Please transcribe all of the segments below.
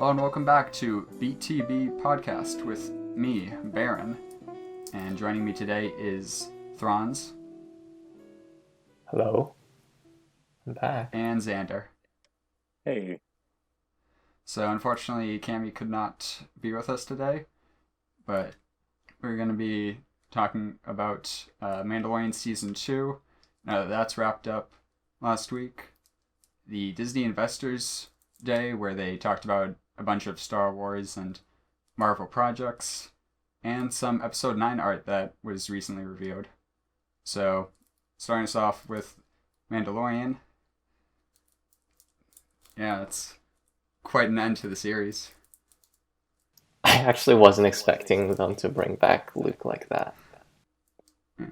Hello and welcome back to BTB Podcast with me, Baron. And joining me today is Thronz. Hello. I'm back. And Xander. Hey. So unfortunately, Cammy could not be with us today, but we're going to be talking about Mandalorian Season 2. Now that that's wrapped up last week. The Disney Investors Day, where they talked about a bunch of Star Wars and Marvel projects, and some Episode 9 art that was recently revealed. So, starting us off with Mandalorian. Yeah, it's quite an end to the series. I actually wasn't expecting them to bring back Luke like that. Yeah.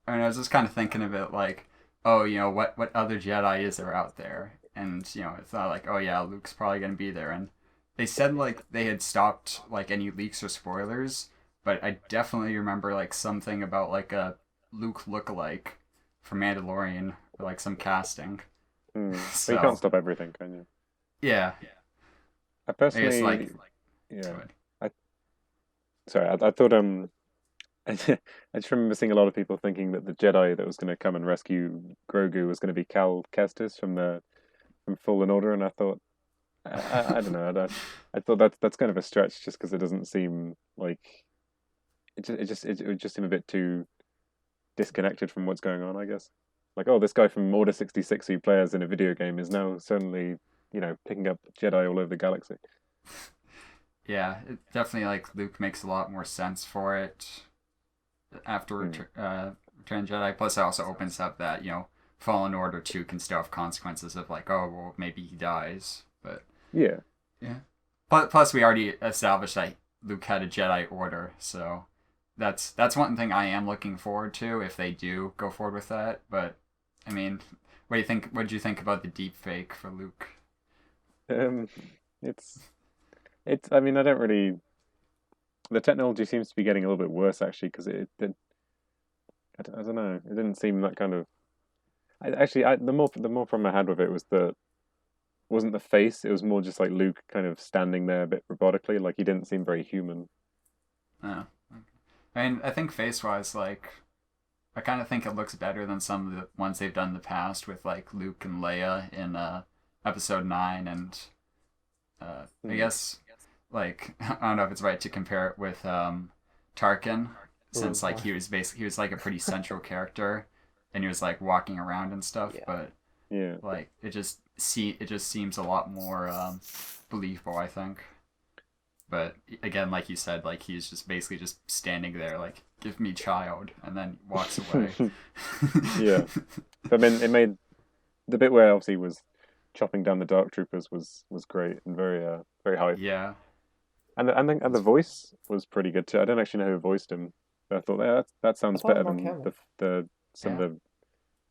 I mean, I was just kind of thinking of it like, oh, what other Jedi is there out there? And, it's not like, oh yeah, Luke's probably going to be there. And they said, like, they had stopped, like, any leaks or spoilers, but I definitely remember, like, something about, like, a Luke lookalike for Mandalorian, or, like, some casting. So you can't stop everything, can you? Yeah. I personally, yeah. I thought I just remember seeing a lot of people thinking that the Jedi that was going to come and rescue Grogu was going to be Cal Kestis from Fallen Order, and I thought, I don't know, I thought that's kind of a stretch, just because it doesn't seem like it would just seem a bit too disconnected from what's going on, I guess. Like, oh, this guy from Order 66 who plays in a video game is now suddenly, picking up Jedi all over the galaxy. Yeah, it definitely, like, Luke makes a lot more sense for it after Return Jedi. Plus, it also opens up that, Fallen Order 2 can still have consequences of, like, oh, well, maybe he dies. But yeah. Plus, we already established that Luke had a Jedi Order, so that's one thing I am looking forward to if they do go forward with that. But I mean, what do you think? What did you think about the deep fake for Luke? It's. I mean, I don't really. The technology seems to be getting a little bit worse, actually, because I don't know. It didn't seem that kind of. The more problem I had with it was wasn't the face. It was more just like Luke kind of standing there a bit robotically, like he didn't seem very human. Oh, okay. I mean, I think face-wise, like, I kind of think it looks better than some of the ones they've done in the past with, like, Luke and Leia in Episode 9, and I guess, like, I don't know if it's right to compare it with Tarkin, since, like, he was like a pretty central character, and he was, like, walking around and stuff, but yeah, like, it just seems a lot more believable, I think. But again, like you said, like, he's just basically just standing there, like, give me child, and then walks away. Yeah. I mean, it made the bit where obviously he was chopping down the Dark Troopers was great and very hype. Yeah. And the voice was pretty good too. I don't actually know who voiced him, but I thought that sounds better than the some of the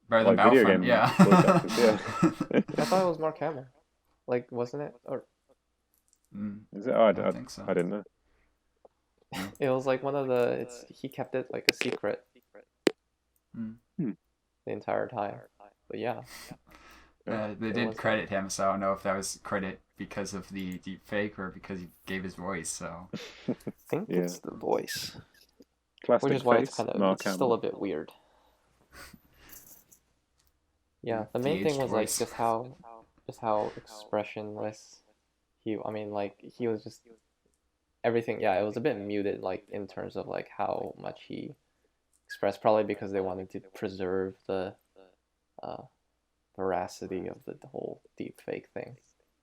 better than video Battlefront, game yeah. voice actors. Yeah. I thought it was Mark Hamill. Like, wasn't it? Or Is it? Oh, I don't think so. I didn't know. it was like one of the. He kept it like a secret the entire time. But yeah. They did credit him, so I don't know if that was credit because of the deep fake or because he gave his voice. So I think it's the voice, Plastic which is why face, it's kind of Mark still Hamill. a bit weird. Yeah, the main thing was like just how expressionless he. I mean, like, he was just everything. Yeah, it was a bit muted, like, in terms of like how much he expressed. Probably because they wanted to preserve the veracity of the whole deep fake thing.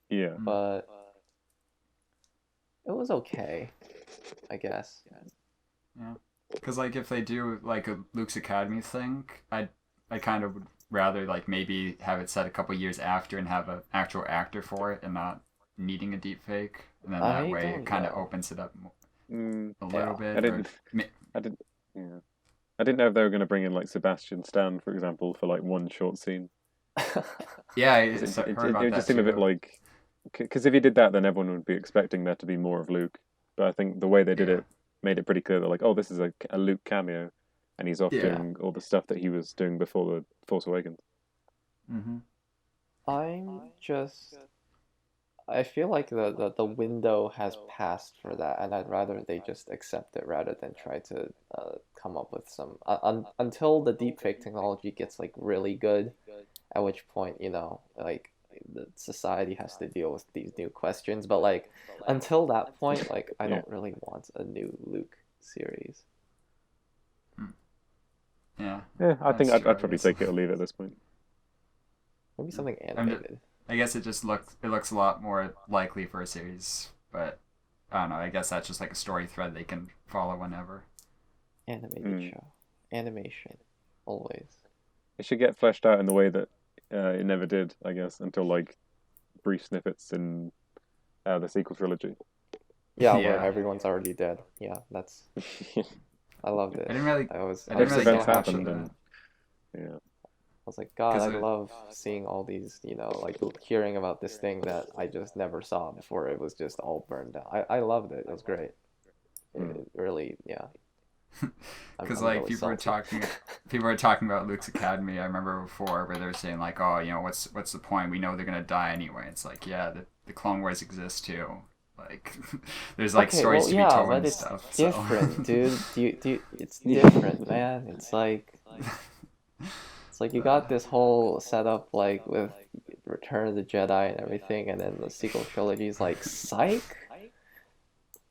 Yeah. But it was okay, I guess. yeah, because, like, if they do like a Luke's Academy thing, I kind of would rather, like, maybe have it set a couple years after and have an actual actor for it and not needing a deep fake, and then that way it kind of opens it up a little bit. I didn't. Yeah. I didn't know if they were going to bring in like Sebastian Stan, for example, for like one short scene. Yeah, It would just seem a bit like, because if he did that, then everyone would be expecting there to be more of Luke. But I think the way they did it made it pretty clear that, like, oh, this is a Luke cameo, and he's off doing all the stuff that he was doing before the Force Awakens. I'm just I feel like the window has passed for that, and I'd rather they just accept it rather than try to come up with some until the deepfake technology gets like really good, at which point, like the society has to deal with these new questions. But like until that point, like I Yeah. don't really want a new Luke series. Yeah. Yeah, I think That's I'd true, I probably guess. take it or leave it at this point. Maybe something I'm just, animated. I guess it looks a lot more likely for a series, but I don't know. I guess that's just like a story thread they can follow whenever. Animated show. Animation. Always. It should get fleshed out in the way that it never did, I guess, until like brief snippets in the sequel trilogy. Yeah, where Yeah. everyone's already dead. Yeah, that's. I loved it. I didn't really I was didn't really so events get much happy. of happened, that. and yeah, I was like, God, 'Cause I it- love seeing all these, like hearing about this thing that I just never saw before it was just all burned down. I loved it. It was great. It really, yeah. Because I'm like really salty. people were talking about Luke's Academy. I remember before where they were saying like, oh, what's the point? We know they're gonna die anyway. It's like, yeah, the Clone Wars exists too. Like, there's like Okay, stories well, to be yeah, told but and it's stuff. different, So. dude. It's different, man. It's like you got this whole setup like with Return of the Jedi and everything, and then the sequel trilogy is like, psych.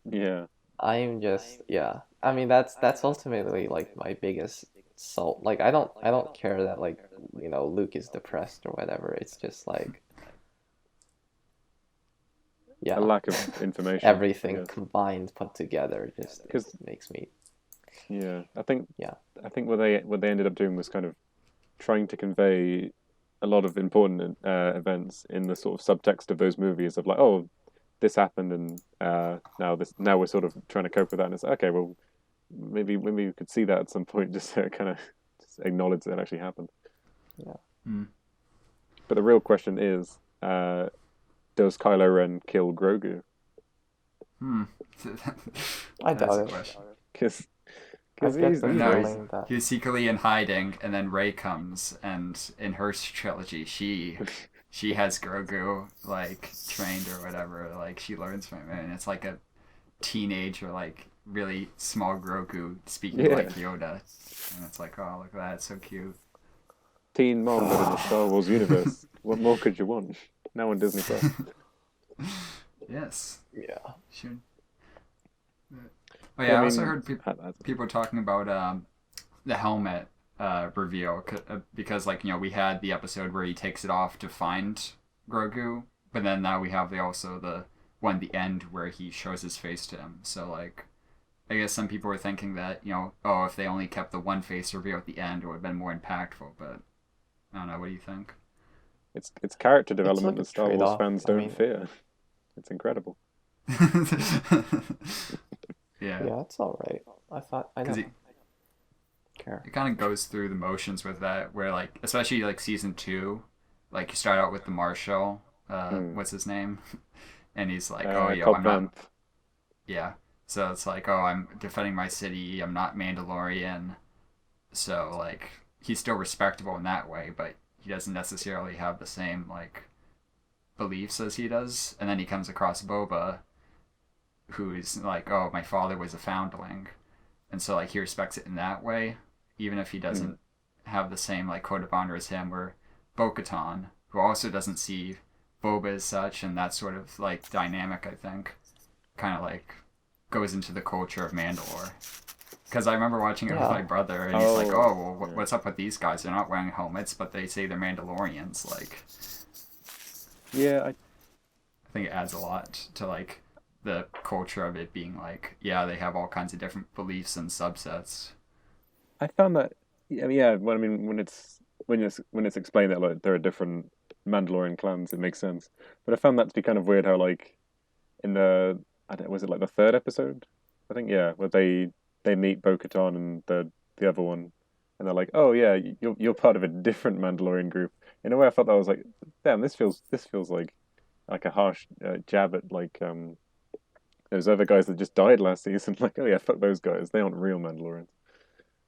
yeah. I'm just, yeah. I mean, that's ultimately like my biggest salt. Like, I don't care that like Luke is depressed or whatever. It's just like, A yeah, lack of information. everything combined put together just it makes me. Yeah, Yeah. I think what they ended up doing was kind of trying to convey a lot of important events in the sort of subtext of those movies of like, oh, this happened, and now we're sort of trying to cope with that, and it's okay, well, maybe we could see that at some point, just to kind of just acknowledge that it actually happened. Yeah. Mm. But the real question is, does Kylo Ren kill Grogu? I That's doubt a it. question. Because I get the No, feeling that he's secretly in hiding, and then Rey comes, and in her trilogy, she has Grogu like trained or whatever. Like she learns from him, and it's like a teenage or like really small Grogu speaking like Yoda, and it's like, oh, look at that, it's so cute. Teen mom, but in the Star Wars universe, what more could you want? Now on Disney Plus. Yes. yeah. Sure. Oh yeah, I also heard that's- people talking about the helmet reveal because like we had the episode where he takes it off to find Grogu, but then now we have the one at the end where he shows his face to him. So like, I guess some people were thinking that oh, if they only kept the one face reveal at the end, it would have been more impactful. But I don't know. What do you think? It's character development like a that Star Wars trade-off. fans I don't mean- fear. It's incredible. Yeah. Yeah, it's all right. I don't care. It kind of goes through the motions with that, where like, especially like season 2, like you start out with the Marshal, what's his name, and he's like, oh yo, Cobb I'm not, Vanth. yeah. So it's like, oh, I'm defending my city. I'm not Mandalorian. So like, he's still respectable in that way, but he doesn't necessarily have the same like beliefs as he does. And then he comes across Boba, who's like, oh, my father was a foundling, and so like he respects it in that way, even if he doesn't have the same like code of honor as him. Or Bo-Katan, who also doesn't see Boba as such, and that sort of like dynamic, I think, kind of like goes into the culture of Mandalore. Because I remember watching it with my brother, and he's like, oh, well, what's up with these guys? They're not wearing helmets, but they say they're Mandalorians. Like, Yeah, I think it adds a lot to like the culture of it being like, yeah, they have all kinds of different beliefs and subsets. I found that. Yeah, well, I mean, when it's explained that like there are different Mandalorian clans, it makes sense. But I found that to be kind of weird. How like in was it like the third episode? I think yeah, where they meet Bo-Katan and the other one, and they're like, oh yeah, you're part of a different Mandalorian group. In a way, I felt that was like, damn, this feels like a harsh jab at like those other guys that just died last season. Like, oh yeah, fuck those guys, they aren't real Mandalorians.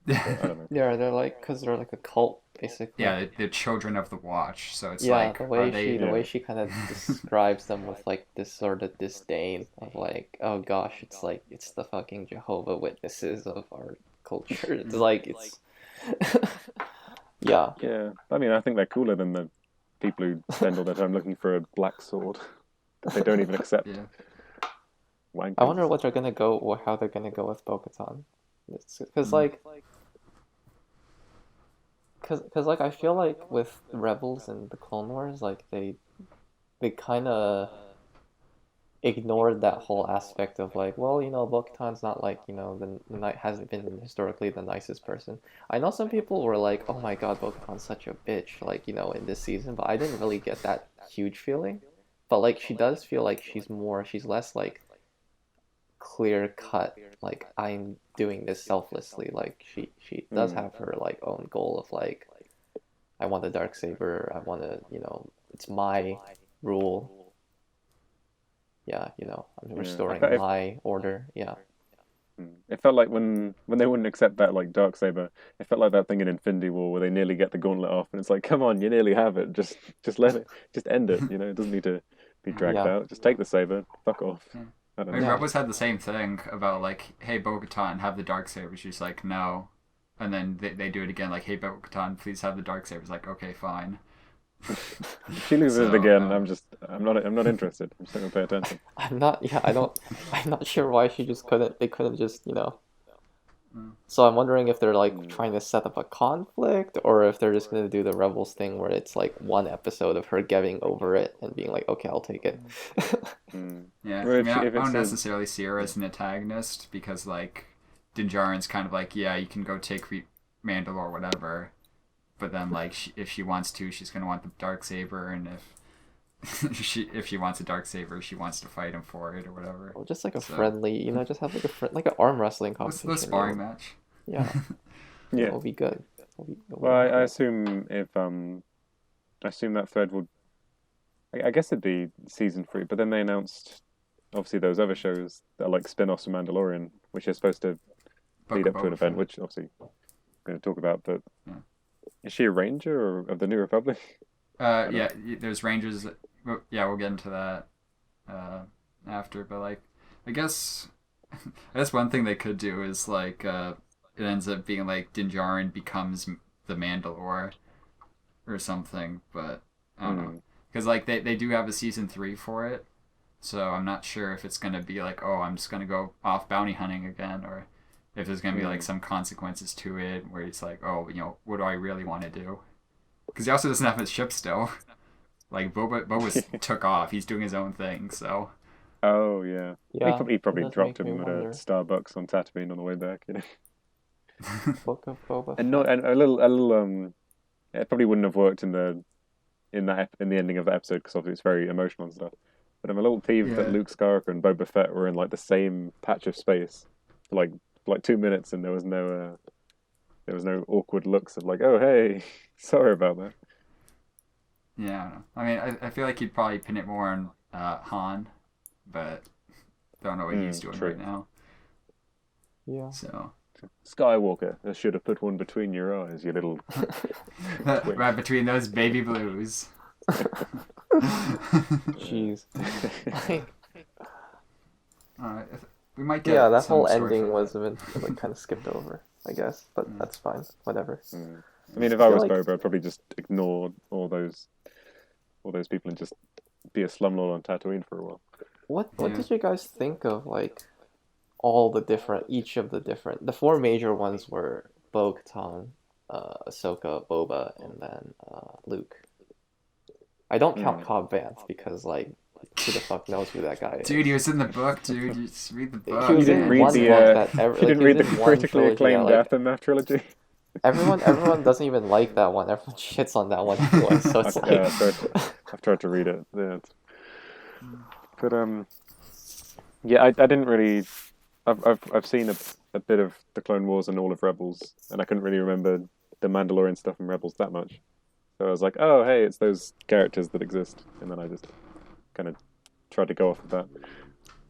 I don't know. Yeah, they're like, because they're like a cult, basically. Yeah, they're children of the Watch. So it's Yeah, like, the are way they? the way she kind of describes them with like this sort of disdain of like, oh gosh, it's like it's the fucking Jehovah Witnesses of our culture. It's like it's yeah. Yeah, I mean, I think they're cooler than the people who spend all their time looking for a black sword that they don't even accept. Yeah. Wankers. I wonder what they're gonna go or how they're gonna go with Bo-Katan. Because cause like I feel like with Rebels and the Clone Wars, like they kind of ignored that whole aspect of like, well, Bo-Katan's not like, the knight hasn't been historically the nicest person. I know some people were like, oh my god, Bo-Katan's such a bitch, like, in this season, but I didn't really get that huge feeling. But like she does feel like she's less like clear cut, like I'm doing this selflessly. Like she does have her like own goal of like I want the dark saber, I want to, it's my rule. Yeah, I'm restoring my order. Yeah. It felt like when they wouldn't accept that like dark saber, it felt like that thing in Infinity War where they nearly get the gauntlet off, and it's like, come on, you nearly have it. Just let it, just end it. It doesn't need to be dragged out. Just take the saber, fuck off. Yeah. I don't I mean, know. Rebels had the same thing about like, hey, Bo-Katan, have the dark saber. She's like, no, and then they do it again, like, hey, Bo-Katan, please have the dark saber. It's like, okay, fine. If she loses it again, I'm not interested. I'm just not gonna pay attention. I'm not. Yeah, I'm not sure why she just couldn't. They couldn't just. So I'm wondering if they're like trying to set up a conflict, or if they're just gonna do the Rebels thing where it's like one episode of her getting over it and being like, okay, I'll take it. Yeah, Well, I mean, I don't necessarily see her as an antagonist because like Din Djarin's kind of like, yeah, you can go take Mandalore or whatever, but then like if she wants to, she's gonna want the dark saber, and if she wants a dark saber, she wants to fight him for it or whatever. Or just like a friendly, just have like a like an arm wrestling competition. The sparring match. Yeah. Yeah, it'll be good. Well, I assume I assume that thread would. I guess it'd be season 3, but then they announced obviously those other shows that are like spin-offs of Mandalorian, which are supposed to lead up to an event, which obviously I'm going to talk about. But is she a ranger of the New Republic? Yeah, there's rangers. Yeah, we'll get into that after. But like, I guess one thing they could do is like it ends up being like Din Djarin becomes the Mandalore or something. But I don't know, because like they do have a season 3 for it, so I'm not sure if it's gonna be like, oh, I'm just gonna go off bounty hunting again, or if there's gonna be like some consequences to it where it's like, oh, what do I really want to do? Because he also doesn't have his ship still. Like Bois took off. He's doing his own thing. So. Oh yeah. He probably dropped him at wonder. a Starbucks on Tatooine on the way back. Book of Boba and a little. It probably wouldn't have worked in the ending of the episode because obviously it's very emotional and stuff. But I'm a little peeved that Luke Skywalker and Boba Fett were in like the same patch of space for like 2 minutes, and there was no awkward looks of like, oh hey, sorry about that. Yeah, I don't know. I mean, I feel like he'd probably pin it more on Han, but don't know what he's doing right now. Yeah. So. Skywalker, I should have put one between your eyes, you little. Right between those baby blues. Jeez. Alright, we might get. Yeah, that whole ending was like kind of skipped over, I guess, but that's fine. Whatever. I mean, if I was Boba, I'd probably just ignore all those people and just be a slumlord on Tatooine for a while. What did you guys think of like all the different, the 4 major ones were Bo-Katan, Ahsoka, Boba, and then Luke. I don't count Cobb Vanth because like who the fuck knows who that guy is? Dude, he was in the book, dude. You just read the book. He was in one book that you didn't read the critically acclaimed Aftermath trilogy. Everyone doesn't even like that one. Everyone shits on that one anyway. So it's I've tried to read it. Yeah, but yeah, I didn't really. I've seen a bit of the Clone Wars and all of Rebels, and I couldn't really remember the Mandalorian stuff in Rebels that much. So I was like, oh hey, it's those characters that exist, and then I just kind of tried to go off of that.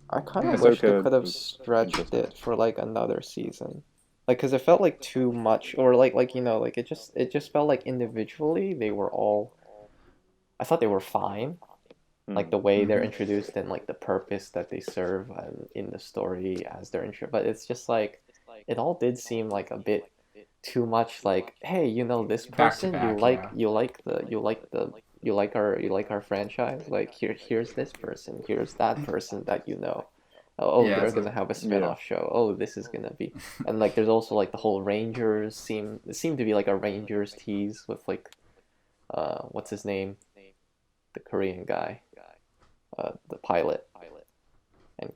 I kind of wish they could have stretched it for like another season. like because it felt like too much, or like like it just felt like individually they were all. I thought they were fine, like the way they're introduced and like the purpose that they serve in the story as their intro. But it's just like it all did seem like a bit too much. Like, hey, this Back to person back, yeah. you like our franchise. Like here's this person. Here's that person that you know. Oh, Yeah, they're it's gonna have a spin-off show. Oh, this is gonna be, and like there's also like the whole Rangers seemed to be like a Rangers tease with like what's his name, the Korean guy, the pilot, and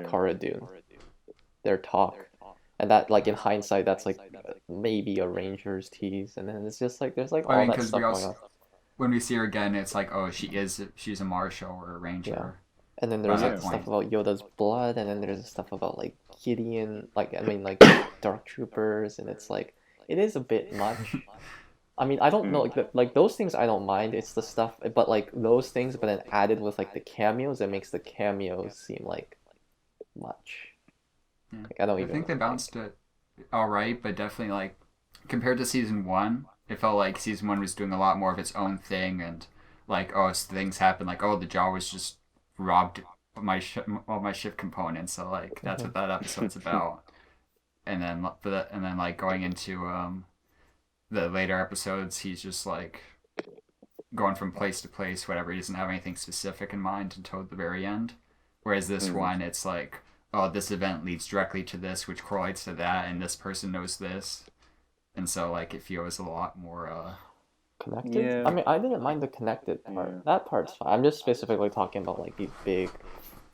Cara Dune, their talk, and that like in hindsight that's like maybe a Rangers tease, and then it's just like there's like I all mean, that because stuff we going also on. when we see her again, it's like, oh, she's a Marshal or a Ranger. Yeah. And then By there's that like point. stuff about Yoda's blood, and then there's stuff about like Gideon, like I mean like Dark Troopers, and it's like it is a bit much. I mean, I don't know, like those things I don't mind. It's the stuff, but like those things, but then added with like the cameos, it makes the cameos seem like much. Yeah. Like, I don't I even think they know, bounced it all right, but definitely like compared to season one, it felt like season one was doing a lot more of its own thing, and like oh, things happen, like oh, the Jaw was just robbed all my ship components, so like that's what that episode's about. And then like going into the later episodes, he's just like going from place to place, whatever. He doesn't have anything specific in mind until the very end. Whereas this one, it's like, oh, this event leads directly to this, which correlates to that, and this person knows this, and so like it feels a lot more. connected. Yeah. I mean, I didn't mind the connected part. Yeah. That part's fine. I'm just specifically talking about like these big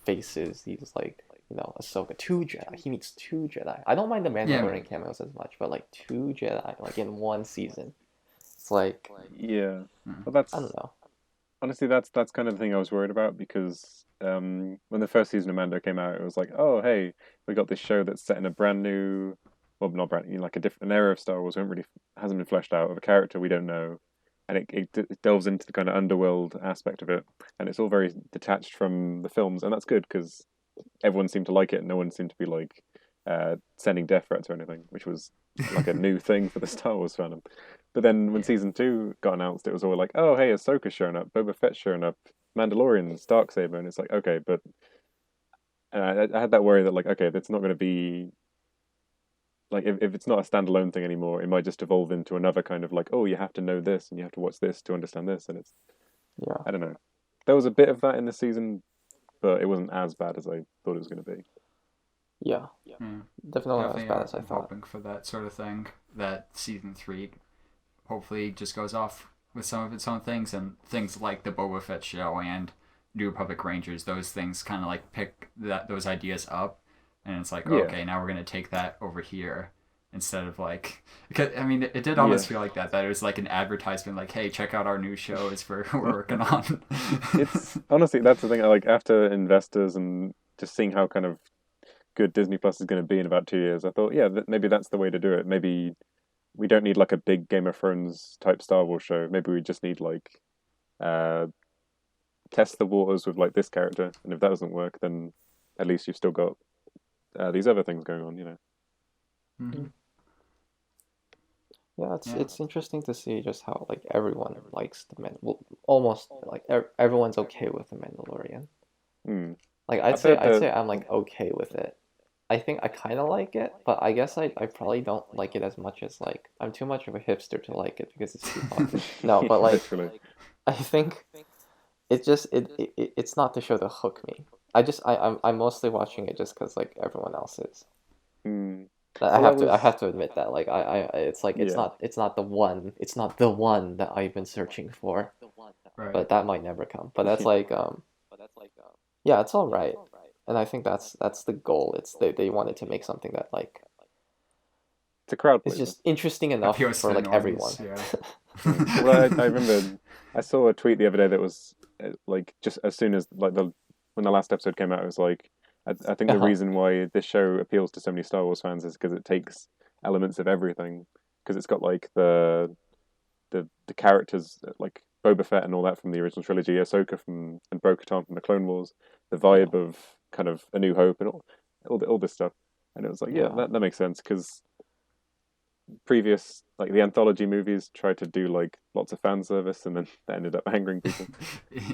faces, these like Ahsoka, two Jedi. He meets two Jedi. I don't mind the Mandalorian cameos as much, but like two Jedi, like in one season, it's like Yeah. Well, I don't know. honestly that's kind of the thing I was worried about because when the first season of Mando came out, it was like, oh hey, we got this show that's set in a brand new, well not brand new, like an era of Star Wars, hasn't been fleshed out, of a character we don't know, and it delves into the kind of underworld aspect of it, and it's all very detached from the films, and that's good because everyone seemed to like it, and no one seemed to be like sending death threats or anything, which was like a new thing for the Star Wars fandom. But then when season 2 got announced, it was all like, oh hey, Ahsoka's showing up, Boba Fett's showing up, Mandalorian's Darksaber, and it's like, okay, but I had that worry that like, okay, it's not going to be like if it's not a standalone thing anymore, it might just evolve into another kind of like, oh, you have to know this and you have to watch this to understand this, and it's Yeah. I don't know. There was a bit of that in the season, but it wasn't as bad as I thought it was going to be. Yeah. Definitely not as bad as I I'm thought. hoping for that sort of thing. That season 3 hopefully just goes off with some of its own things, and things like the Boba Fett show and New Republic Rangers. Those things kind of like pick those ideas up, and it's like okay, now we're gonna take that over here instead of like. Because, I mean, it did almost feel like that it was like an advertisement, like hey, check out our new shows we're working on. It's honestly, that's the thing. Like after Investors and just seeing how kind of good Disney Plus is going to be in about 2 years, I thought, yeah, maybe that's the way to do it. Maybe we don't need like a big Game of Thrones type Star Wars show. Maybe we just need like test the waters with like this character, and if that doesn't work, then at least you've still got these other things going on, you know. Mm-hmm. Yeah, it's interesting to see just how like everyone likes almost like everyone's okay with the Mandalorian. Like I'd say I'm like okay with it. I think I kind of like it, but I guess I probably don't like it as much as like I'm too much of a hipster to like it because it's too popular. No, but like I think it just it's not the show to hook me. I'm mostly watching it just because like everyone else is. I have to admit that like it's like it's not the one that I've been searching for, Right. but that might never come. But that's like yeah, it's all right, and I think that's the goal. It's they wanted to make something that like it's a crowd. It's just interesting enough for like everyone. Yeah. Well, I remember I saw a tweet the other day that was like just as soon as like when the last episode came out, it was like I think the reason why this show appeals to so many Star Wars fans is because it takes elements of everything, because it's got like the characters like Boba Fett and all that from the original trilogy, Ahsoka and Bo-Katan from the Clone Wars, the vibe of kind of A New Hope and all this stuff, and it was like that makes sense because previous, like the anthology movies, tried to do like lots of fan service, and then they ended up angering people.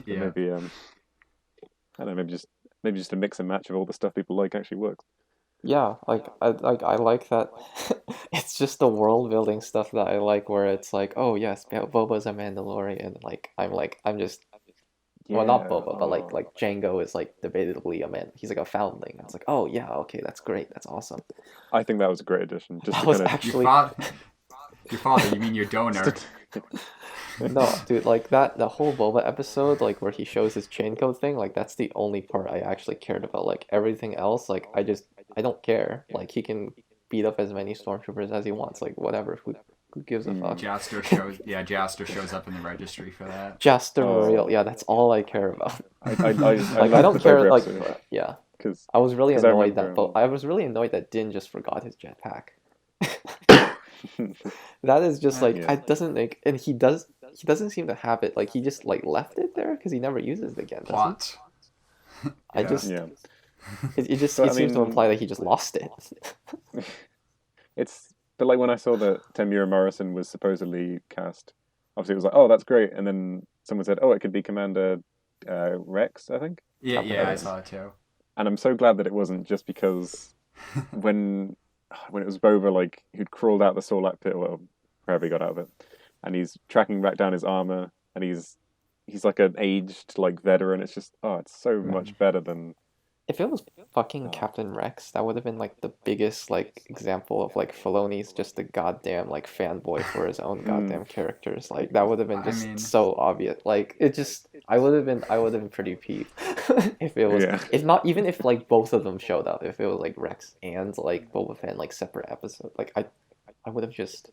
Yeah. Maybe I don't know, maybe just a mix and match of all the stuff people like actually works. Yeah, I like that. It's just the world building stuff that I like, where it's like, oh yes, Boba's a Mandalorian. I'm just well, not Yeah. Boba, but like Django is like debatably a man. He's like a foundling. It's like, oh yeah, okay, that's great, that's awesome. I think that was a great addition. Just That to was kind of actually Your father, you mean your donor? no, dude, like the whole Boba episode, like where he shows his chain code thing, like that's the only part I actually cared about. Like everything else, like I don't care. Like he can beat up as many stormtroopers as he wants. Like whatever. Who gives a fuck? Jaster shows up in the registry for that. Jaster Muriel, yeah, that's all I care about. I Like I don't care. Like yeah, because I was really annoyed that I was really annoyed that Din just forgot his jetpack. That is just like Yeah. it doesn't make, and he doesn't seem to have it. Like he just like left it there because he never uses it again. Plot. I just yeah. it just But, it seems to imply that he just lost it. But like when I saw that Temuera Morrison was supposedly cast, obviously it was like, oh, that's great, and then someone said, oh, it could be Commander Rex, I think. Yeah, I saw it too. And I'm so glad that it wasn't just because when it was Boba, like who'd crawled out the Sarlacc pit, or wherever he got out of it, and he's tracking back down his armor, and he's like an aged like veteran. It's just it's so much better than. If it was fucking Captain Rex, that would have been like the biggest like example of like Filoni's just a goddamn like fanboy for his own goddamn characters. Like that would have been just so obvious. Like it just I would have been pretty peeved if it was if not even if like both of them showed up. If it was like Rex and like Boba Fett in, like separate episodes. Like I would have just.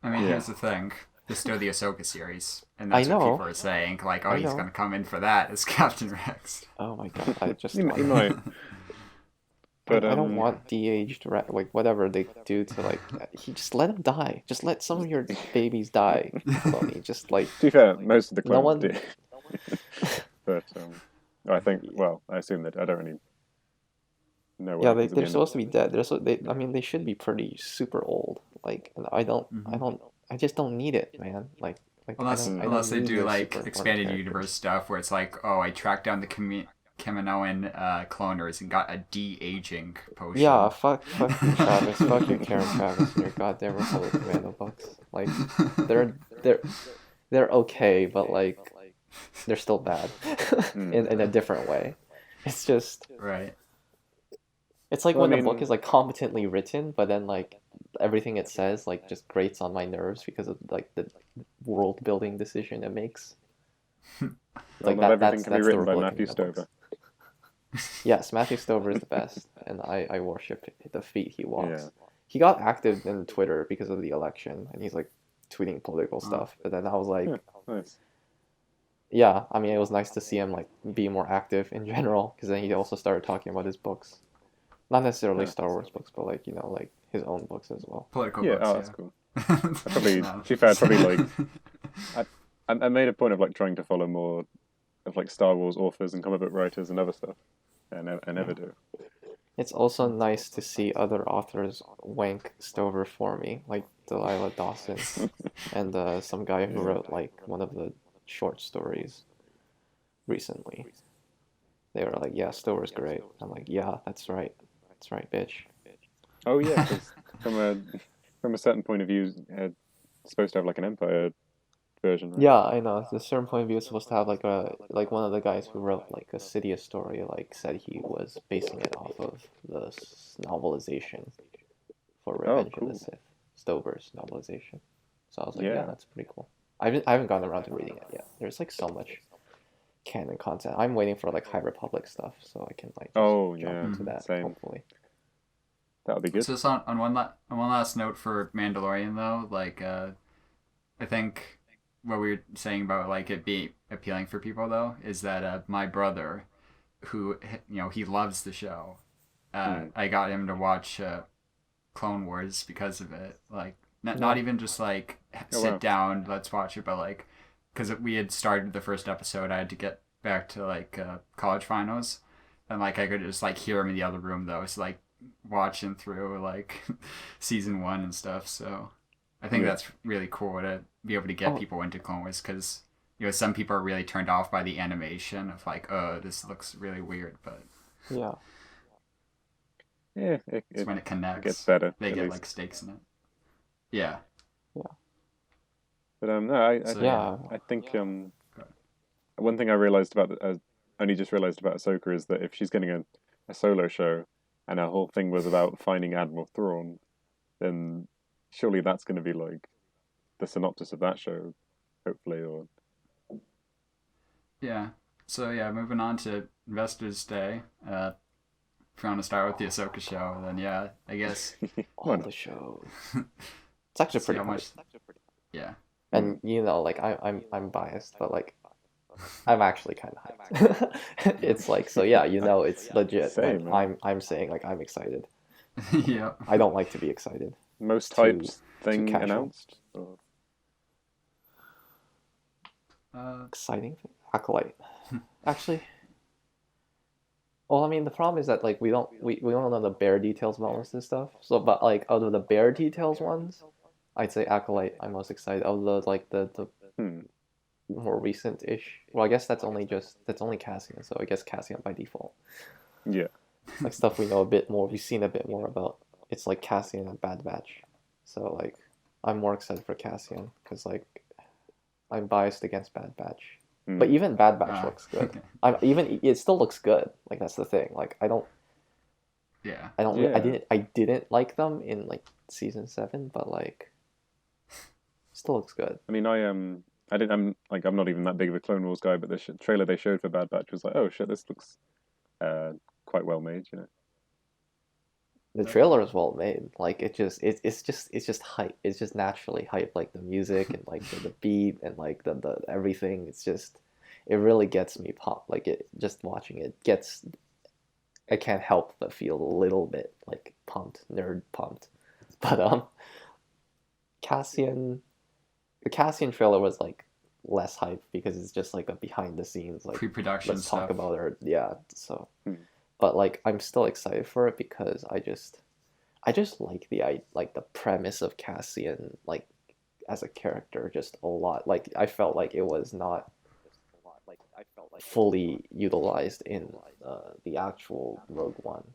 I mean, here's the thing. There's still the Ahsoka series, and that's what people are saying. Like, oh, he's going to come in for that as Captain Rex. Oh my god, I just... he might. But I don't want de-aged Rex, like, whatever they do to, like... just let him die. Just let some of your babies die, Filoni. Just, like... To be fair, most of the clones no one... do. But, I think, well, I assume that I don't really know what they're supposed to be dead. I mean, they should be pretty super old. Like, and I just don't need it, man. Like unless they do like expanded universe stuff where it's like, oh, I tracked down the Kaminoan cloners and got a de-aging potion. Yeah, fuck you, Travis. Fuck you, Karen Travis, and your goddamn Republic Commando books. Like, they're okay, but like, they're still bad in a different way. It's just right. It's like when the book is like competently written, but then like everything it says like just grates on my nerves because of like the world building decision it makes. Like everything can be written by Matthew Stover. Yes, Matthew Stover is the best, and I worship the feet he walks. Yeah. He got active in Twitter because of the election, and he's like tweeting political stuff. But then I was like, nice. Yeah, I mean it was nice to see him like be more active in general, because then he also started talking about his books. Not necessarily Star Wars books, but like, you know, like his own books as well. Political books. That's cool. I made a point of like trying to follow more of like Star Wars authors and comic book writers and other stuff. I never do. It's also nice to see other authors wank Stover for me, like Delilah Dawson and some guy who wrote like one of the short stories recently. They were like, yeah, Stover's great. I'm like, yeah, that's right. That's right, bitch. Oh yeah, from a certain point of view, it's supposed to have like an Empire version, right? Yeah, I know. The certain point of view is supposed to have like one of the guys who wrote like a Sidious story like said he was basing it off of the novelization for Revenge of the Sith, Stover's novelization. So I was like, yeah, that's pretty cool. I haven't gotten around to reading it yet. There's like so much canon content. I'm waiting for like High Republic stuff so I can like jump into that. Same. Hopefully. That would be good. So just on one last note for Mandalorian though, like I think what we were saying about like it being appealing for people though is that my brother, who he loves the show, I got him to watch Clone Wars because of it. Like not even just like sit down, let's watch it, but like because we had started the first episode, I had to get back to like college finals, and like I could just like hear him in the other room though. So like watching through like season 1 and stuff. So I think that's really cool to be able to get people into Clone Wars, because some people are really turned off by the animation of like, oh, this looks really weird, but yeah, it's when it connects, gets better. They get like stakes in it. Yeah. But no, I think one thing I realized about only just realized about Ahsoka is that if she's getting a solo show and her whole thing was about finding Admiral Thrawn, then surely that's going to be like the synopsis of that show, hopefully. Or yeah. So yeah, moving on to Investors Day. If you want to start with the Ahsoka show, then yeah, I guess all the shows. It's actually pretty much. Yeah. And like I'm biased, but like I'm actually kind of hyped. It's like, so yeah, it's legit. Same, I'm saying like I'm excited. Yeah. I don't like to be excited. Most hyped thing announced? Or... exciting thing? Acolyte. Actually. Well, I mean, the problem is that like we don't know the bare details about most of this stuff. So, but like out of the bare details ones, I'd say Acolyte I'm most excited. Of the more recent-ish. Well, I guess that's only Cassian, so I guess Cassian by default. Yeah. Like stuff we know a bit more, we've seen a bit more about. It's like Cassian and Bad Batch. So like I'm more excited for Cassian because like I'm biased against Bad Batch. But even Bad Batch looks good. It still looks good. Like that's the thing. Like I didn't like them in like season 7, but like still looks good. I mean, I'm not even that big of a Clone Wars guy, but the trailer they showed for Bad Batch was like, oh shit, this looks quite well made, The trailer is well made. Like it's just hype. It's just naturally hype. Like the music and like the beat and like the everything. It really gets me pumped. Like it just watching it gets. I can't help but feel a little bit like nerd pumped. But the Cassian trailer was like less hype because it's just like a behind the scenes like pre-production let's stuff. talk about her. Yeah. So. But like I'm still excited for it because I just like the premise of Cassian like as a character just a lot. Like I felt like it was not fully utilized in the actual Rogue One.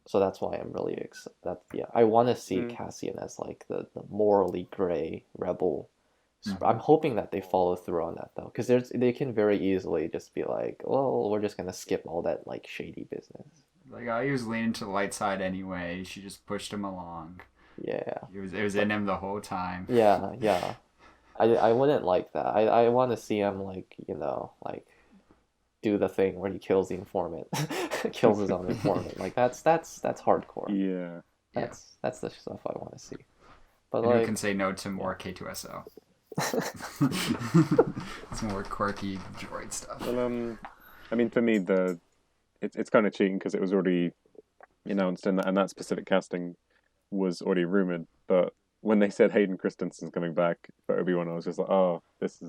So that's why I'm really excited. I want to see Cassian as like the morally gray rebel. I'm hoping that they follow through on that though, because they can very easily just be like, well, we're just gonna skip all that like shady business. Like he was leaning to the light side anyway. She just pushed him along. Yeah. It was in him the whole time. Yeah. I wouldn't like that. I want to see him like like do the thing where he kills the informant, kills his own informant. Like that's hardcore. Yeah. That's the stuff I want to see. But and like, who can say no to more K2SO? It's more quirky droid stuff. Well, I mean, for me, it's kind of cheating because it was already announced and that specific casting was already rumored. But when they said Hayden Christensen's coming back for Obi-Wan, I was just like, oh, that's.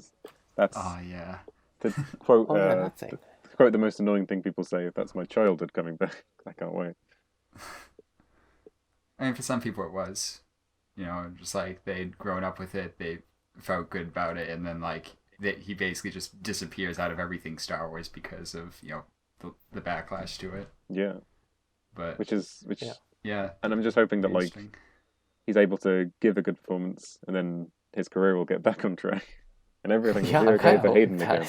Oh yeah. To quote quote the most annoying thing people say, that's my childhood coming back. I can't wait. I mean, for some people it was, just like they'd grown up with it, they felt good about it, and then like he basically just disappears out of everything Star Wars because of the backlash to it. Yeah, but yeah, and I'm just hoping that like he's able to give a good performance, and then his career will get back on track, and everything will be okay for Hayden again.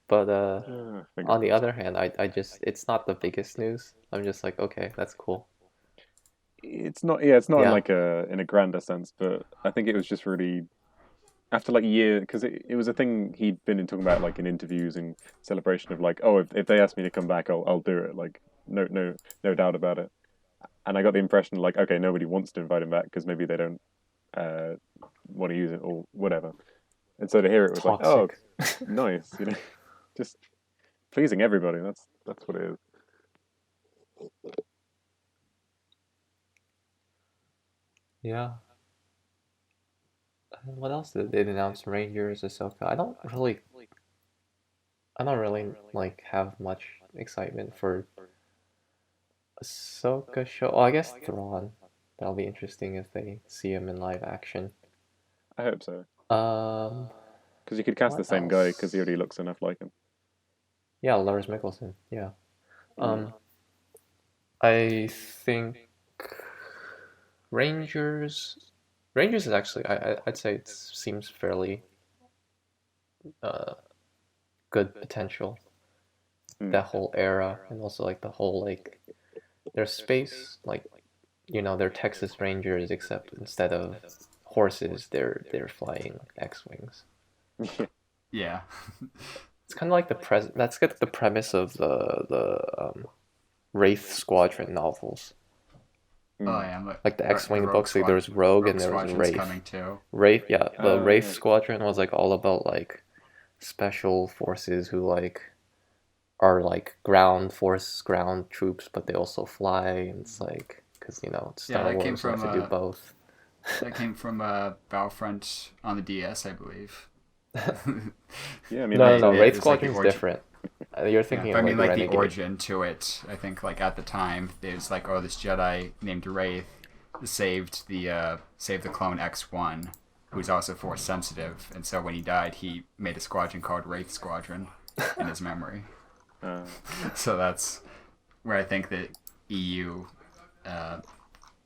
But on the other hand, I just it's not the biggest news. I'm just like, okay, that's cool. It's not in like in a grander sense, but I think it was just really after like a year, because it was a thing he'd been talking about like in interviews and celebration of like, oh, if they ask me to come back, I'll do it, like no doubt about it. And I got the impression like, okay, nobody wants to invite him back because maybe they don't want to use it or whatever. And so to hear it was like, oh, nice, just pleasing everybody. That's what it is. Yeah. What else did they announce? Rangers, Ahsoka. I don't really like have much excitement for Ahsoka show. Oh, I guess Thrawn. That'll be interesting if they see him in live action. I hope so. Because you could cast the same guy because he already looks enough like him. Yeah, Lars Mikkelsen. Yeah. I think Rangers. Rangers is actually I'd say it seems fairly good potential. That whole era, and also like the whole like their space, like they're Texas Rangers, except instead of horses, they're flying X-wings. Yeah. It's kind of like that's the premise of the Wraith Squadron novels. Oh yeah, like the X-wing books. Like there was Rogue and there was Wraith. Coming too. Wraith, yeah. The Wraith Squadron was like all about like special forces who like are like ground troops, but they also fly. And it's like because it's Star Wars, so you have to do both. That came from Battlefront on the DS, I believe. Yeah, I mean, no, Wraith Squadron's different. You're thinking of I mean, like Renegade. the origin to it. I think like at the time, there's like, oh, this Jedi named Wraith saved the clone X1, who's also Force sensitive, and so when he died, he made a squadron called Wraith Squadron in his memory. So that's where I think the EU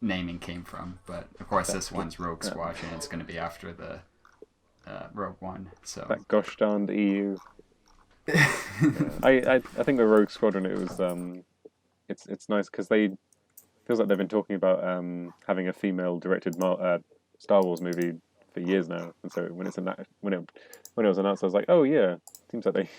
naming came from. But of course, this one's Rogue Squadron. It's going to be after the Rogue One. So that gosh darned EU. I think the Rogue Squadron, it was it's nice because feels like they've been talking about having a female directed Star Wars movie for years now, and so when it was announced, I was like, oh yeah, seems like they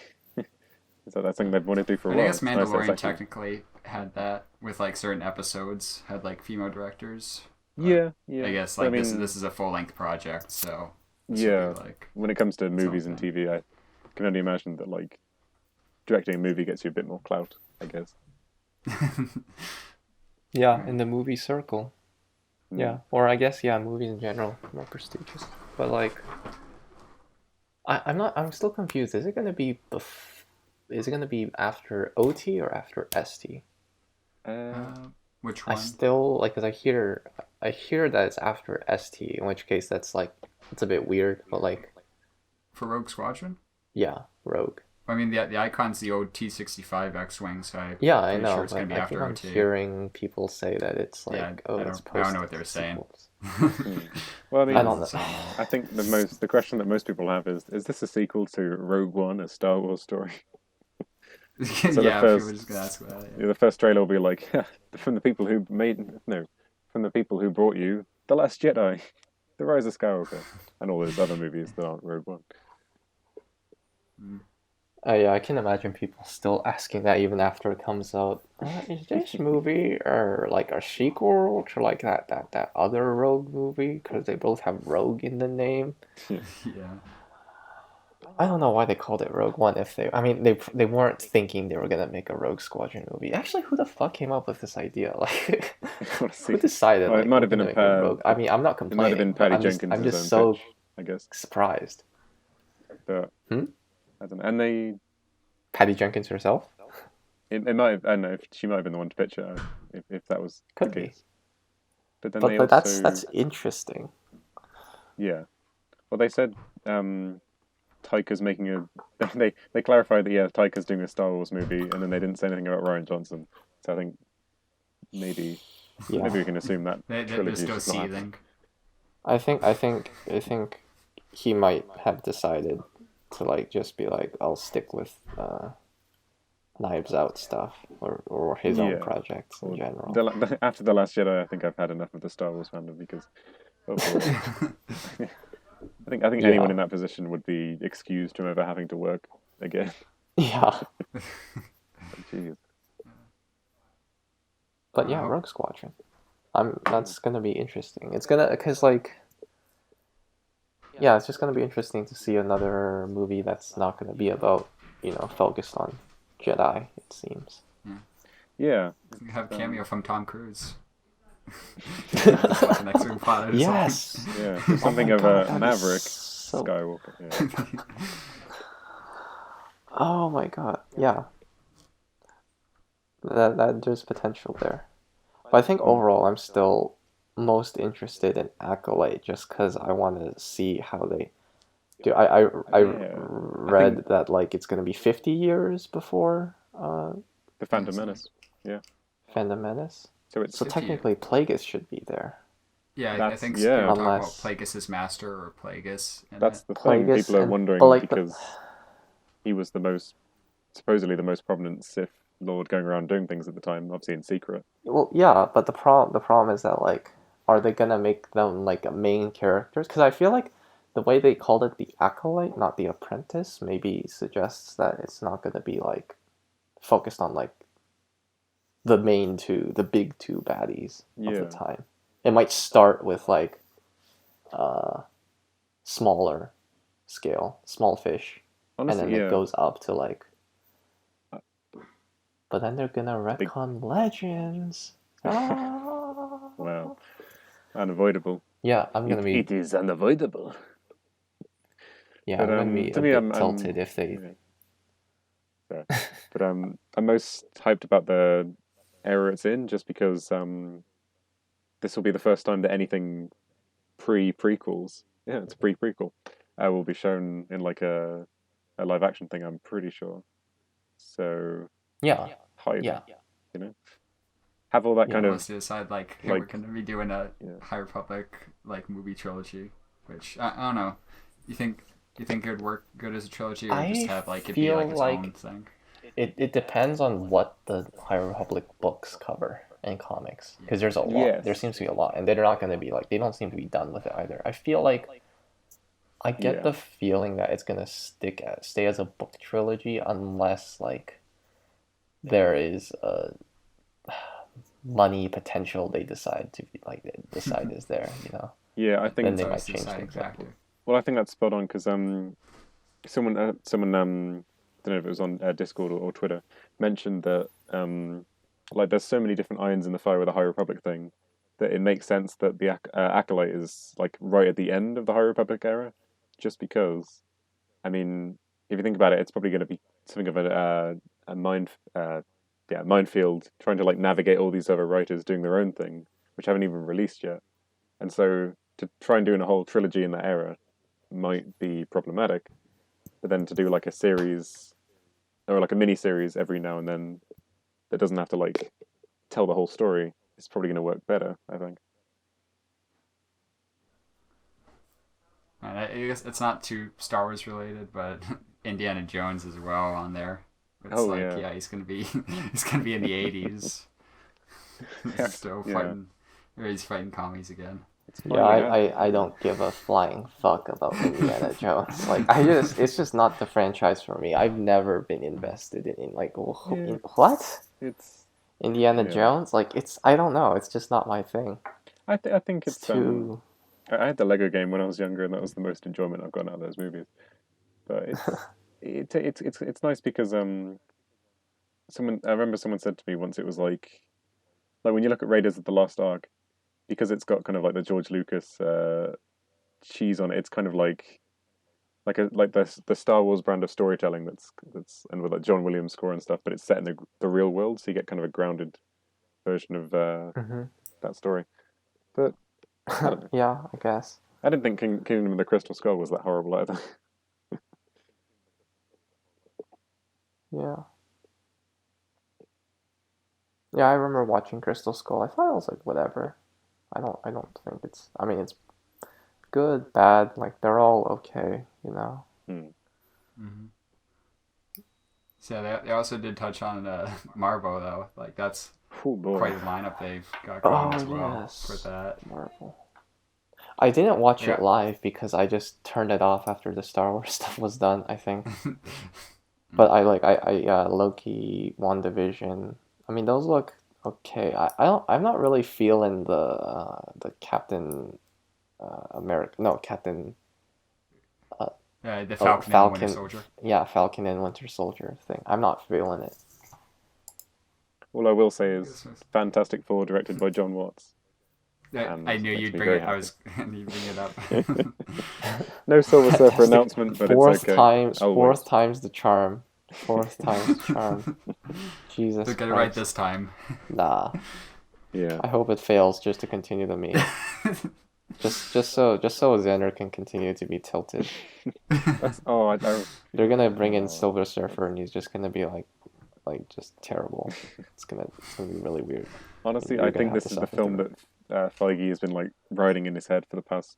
so that's something they've wanted to do for a while. I guess Mandalorian technically had that with like certain episodes had like female directors. Yeah. I guess like this is a full length project, so yeah. Like when it comes to movies and TV, I can only imagine that like directing a movie gets you a bit more clout, I guess. Yeah, in the movie circle. Yeah, or I guess movies in general more prestigious. But like, I'm still confused. Is it gonna be after OT or after ST? Which one? I still like, cause I hear that it's after ST. In which case, that's like it's a bit weird. But like, for Rogue Squadron. Yeah, Rogue. I mean, the icon's the old T-65 X-wing, so I know. Sure it's gonna be after I'm hearing people say that it's like, I don't know what they're saying. Well, I mean, I don't know. I think the question that most people have is this a sequel to Rogue One, a Star Wars story? So yeah, people are just gonna ask that. Yeah. The first trailer will be like, from the people who brought you The Last Jedi, The Rise of Skywalker, and all those other movies that aren't Rogue One. Yeah, I can imagine people still asking that even after it comes out. Is this movie or like a sequel to like that other Rogue movie? Because they both have Rogue in the name. Yeah. I don't know why they called it Rogue One. They weren't thinking they were gonna make a Rogue Squadron movie. Actually, who the fuck came up with this idea? Like, who decided? Well, it might have been Rogue? I mean, I'm not complaining. It might have been Patty Jenkins' I'm just so pitch, I guess. Surprised. But I don't know. And Patty Jenkins herself? It might have, I don't know, if she might have been the one to pitch it, if that was the case. But then but that's interesting. Yeah. Well, they said Taika's making they clarified that Taika's doing a Star Wars movie, and then they didn't say anything about Rian Johnson. So I think maybe we can assume that they're still seething. I think he might have decided to like just be like, I'll stick with Knives Out stuff or his own projects in general. After The Last Jedi, I think I've had enough of the Star Wars fandom because I think anyone in that position would be excused from ever having to work again. Yeah. Jeez. But yeah, Rogue Squadron. That's gonna be interesting. It's because like. Yeah, it's just gonna be interesting to see another movie that's not gonna be about, focused on Jedi. It seems. Yeah. You have a cameo from Tom Cruise. Like an X-wing pilot. Yes. Yeah. Something of a Maverick Skywalker. Yeah. Oh my god. Yeah. That there's potential there. But I think overall, I'm still most interested in Acolyte just because I want to see how they do. I Yeah, I read think that like it's gonna be 50 years before the Phantom Menace. Yeah, Phantom Menace. so So it's 50 years. technically, Plagueis should be there. Yeah, I that's think people talk about Unless Plagueis' master or Plagueis in that's it. the thing. Plagueis People are and but wondering like the because he was supposedly the most prominent Sith Lord going around doing things at the time, obviously in secret. well, yeah, but the problem is that like, are they gonna make them like main characters? Because I feel like the way they called it the acolyte, not the apprentice, maybe suggests that it's not gonna be like focused on like the big two baddies of the Yeah, time. It might start with like uh smaller scale, small fish, and honestly, then it yeah. goes up to like. Uh, But then they're gonna The big retcon Legends. Ah. wow, unavoidable. Yeah, I'm gonna be. It is unavoidable. Yeah, But I'm gonna be to a me, bit tilted if they. yeah, fair. But I'm most hyped about the era it's in, just because this will be the first time that anything prequels, yeah, it's a prequel, will be shown in like a live action thing. I'm pretty sure. So Yeah, hype, yeah, you know, have all that yeah. kind of Unless they decide like, hey, we're like, gonna be doing a yeah. High Republic like movie trilogy, which I don't know. You think it would work good as a trilogy, or just I have like it be feel like its own like thing? it depends on what the High Republic books cover and comics, because there's a lot. There Yes, seems to be a lot, and they're not gonna be like they don't seem to be done with it either. I feel like I get yeah, the feeling that it's gonna stay as a book trilogy unless like there is a money potential they decide to be like they decide is there, you know. yeah. I think Then It's they always might the change deciding things up. factor. well, I think that's spot on because someone I don't know if it was on Discord or Twitter mentioned that like there's so many different irons in the fire with the High Republic thing that it makes sense that the acolyte is like right at the end of the High Republic era, just because I mean if you think about it, it's probably going to be something of a minefield trying to like navigate all these other writers doing their own thing, which haven't even released yet, and so to try and do a whole trilogy in that era might be problematic. But then to do like a series or like a mini series every now and then that doesn't have to like tell the whole story is probably going to work better, I think. And I guess it's not too Star Wars related, but Indiana Jones as well on there. It's Oh like, yeah, yeah, he's gonna be he's gonna be in the 80s, still yeah. fighting. Or he's fighting commies again. It's Yeah, finally out. I don't give a flying fuck about Indiana Jones. Like it's just not the franchise for me. I've never been invested in like Yeah, what? it's Indiana yeah. Jones? Like I don't know. It's just not my thing. I think It's it's too. I had the Lego game when I was younger, and that was the most enjoyment I've gotten out of those movies. But it's nice because someone I remember someone said to me once, it was like when you look at Raiders of the Lost Ark, because it's got kind of like the George Lucas cheese on it. It's kind of like the Star Wars brand of storytelling that's and with like John Williams score and stuff, but it's set in the real world, so you get kind of a grounded version of Mhm. that story. But I don't know. Yeah, I guess. I didn't think Kingdom of the Crystal Skull was that horrible either. Yeah. Yeah, I remember watching Crystal Skull. I thought it was like whatever. I don't think it's. I mean, it's good, bad. Like they're all okay, you know. Hmm. Mm-hmm. So yeah, they also did touch on Marvo though. Like that's Oh boy. quite a lineup they've got going as well Yes, for that. Marvel. I didn't watch Yeah. it live because I just turned it off after the Star Wars stuff was done, I think. But I Loki, WandaVision. I mean, those look okay. I'm not really feeling the Captain America. No, Captain. The Falcon and Winter Soldier. Yeah, Falcon and Winter Soldier thing. I'm not feeling it. All I will say is Fantastic Four, directed by John Watts. I knew makes you'd me bring very it. happy. I was you bring it up. No Silver Surfer Fantastic- announcement, but fourth it's okay. times, I'll fourth wait. time's the charm. Fourth time's the charm. Jesus Don't get it Christ. right this time. Nah. Yeah. I hope it fails just to continue the meme. just so Xander can continue to be tilted. They're gonna bring in Silver Surfer, and he's just gonna be like just terrible. It's gonna be really weird. Honestly, I think this is the film that Feige has been like riding in his head for the past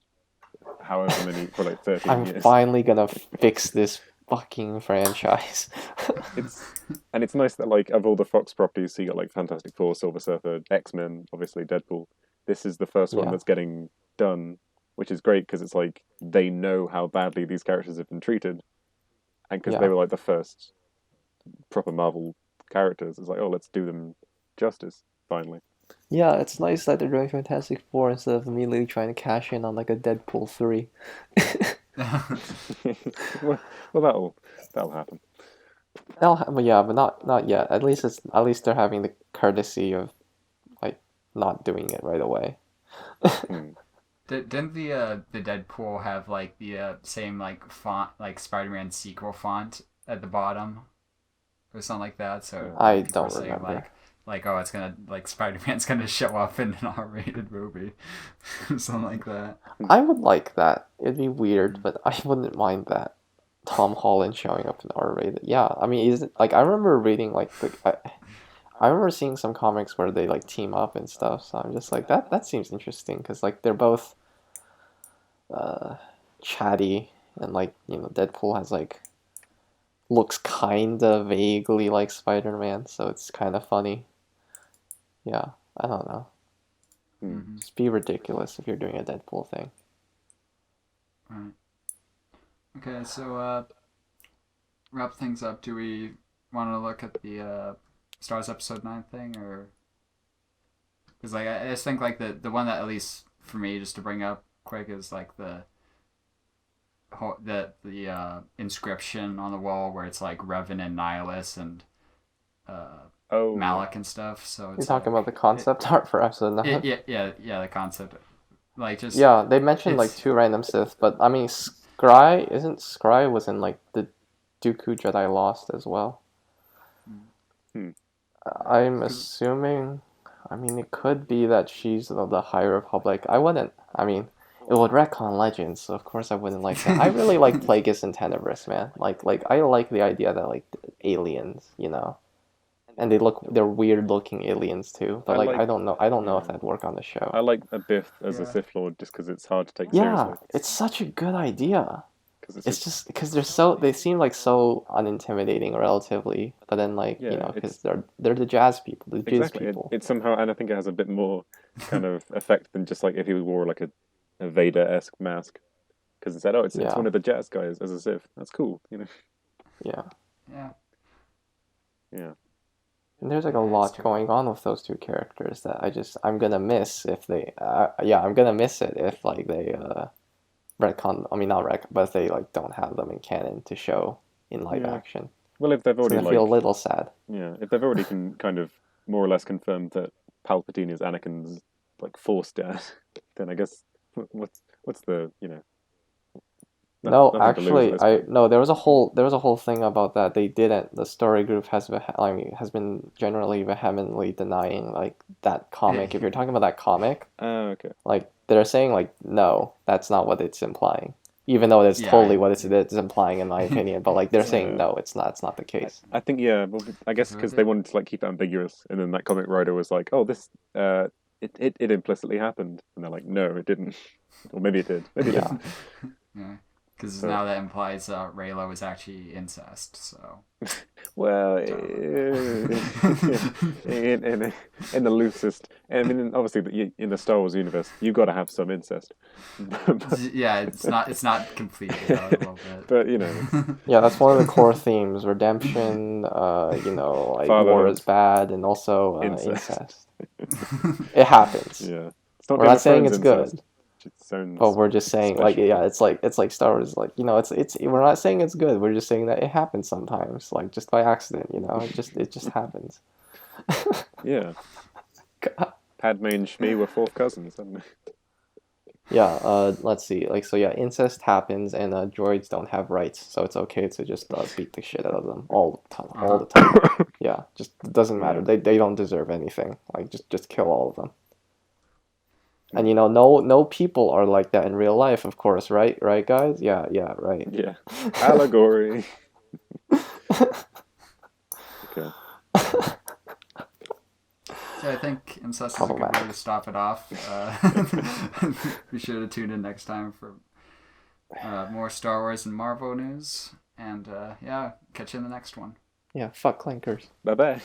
however many, for like 13 years. I'm finally gonna fix this fucking franchise. It's nice that like of all the Fox properties, so you got like Fantastic Four, Silver Surfer, X-Men, obviously Deadpool. This is the first one that's getting done, which is great because it's like they know how badly these characters have been treated, and because they were like the first proper Marvel characters, it's like, oh, let's do them justice finally. Yeah, it's nice that they're doing Fantastic Four instead of immediately trying to cash in on like a Deadpool 3. well, that'll happen. But not yet. At least they're having the courtesy of like not doing it right away. Didn't the Deadpool have like the same like font, like Spider-Man sequel font at the bottom or something like that? So I don't remember. Like, oh, it's gonna, like, Spider-Man's gonna show up in an R-rated movie. Something like that. I would like that. It'd be weird, but I wouldn't mind that. Tom Holland showing up in R-rated. Yeah, I mean, I remember reading, like, I remember seeing some comics where they, like, team up and stuff, so I'm just like, that seems interesting, because, like, they're both chatty, and, like, you know, Deadpool has, like, looks kind of vaguely like Spider-Man, so it's kind of funny. Yeah, I don't know. Just be ridiculous if you're doing a Deadpool thing. Right. Okay, so wrap things up. Do we want to look at the Star Wars Episode 9 thing, or because like I just think like the one that at least for me just to bring up quick is like the inscription on the wall where it's like Revan and Nihilus and Malak and stuff. So it's you're talking about the concept art for Episode 9? Yeah, the concept. Like just they mentioned like 2 random Sith, but I mean Scry was in like the Dooku Jedi Lost as well. I'm assuming. I mean, it could be that she's the High Republic. I wouldn't. I mean, it would retcon Legends, so of course I wouldn't like that. I really like Plagueis and Tenebris, man. Like I like the idea that like aliens, you know. And they're weird looking aliens too, but I don't know if that'd work on the show. I like a Biff as a Sith Lord just because it's hard to take seriously. Yeah, it's such a good idea. It's just because they seem like so unintimidating relatively, but then like you know because they're the jazz people, the jizz people. It's somehow, and I think it has a bit more kind of effect than just like if he wore like a Vader-esque mask, because it said, oh, it's one of the jazz guys as a Sith. That's cool, you know. Yeah. And there's like a lot going on with those 2 characters that I'm gonna miss if they I'm gonna miss it if like they retcon, I mean not but if they like don't have them in canon to show in live action. Well, if they've already I feel a little sad. Yeah, if they've already kind of more or less confirmed that Palpatine is Anakin's like Force dad, then I guess what's the, you know. No, actually, there was a whole thing about that. They didn't. The story group has been generally vehemently denying like that comic. If you're talking about that comic, okay. Like they're saying like no, that's not what it's implying. Even though it's totally what it's implying in my opinion, but like they're saying no, it's not the case. I think well, I guess because they wanted to like keep it ambiguous, and then that comic writer was like, oh, this it implicitly happened, and they're like, no, it didn't, or maybe it did, maybe it didn't. Yeah. Because now that implies Raylo is actually incest, so. Well, in the loosest, I mean, obviously, in the Star Wars universe, you've got to have some incest. Yeah, it's not complete a little bit. But you know, yeah, that's one of the core themes: redemption. You know, like war is bad, and also incest. It happens. Yeah, we're not saying it's good. But we're just saying, special. Like, it's like Star Wars, like, you know, it's we're not saying it's good. We're just saying that it happens sometimes, like just by accident, you know. It just happens. Yeah. God. Padme and Shmi were 4th cousins, hadn't Yeah, let's see. Like, so yeah, incest happens, and droids don't have rights, so it's okay to just beat the shit out of them all the time, all the time. Yeah, just it doesn't matter. They don't deserve anything. Like, just kill all of them. And you know, no people are like that in real life, of course, right? Right, guys? Yeah, right. Yeah. Allegory. Okay. So I think incest is a good way to stop it off. Be sure to tune in next time for more Star Wars and Marvel news. And yeah, catch you in the next one. Yeah, fuck clankers. Bye-bye.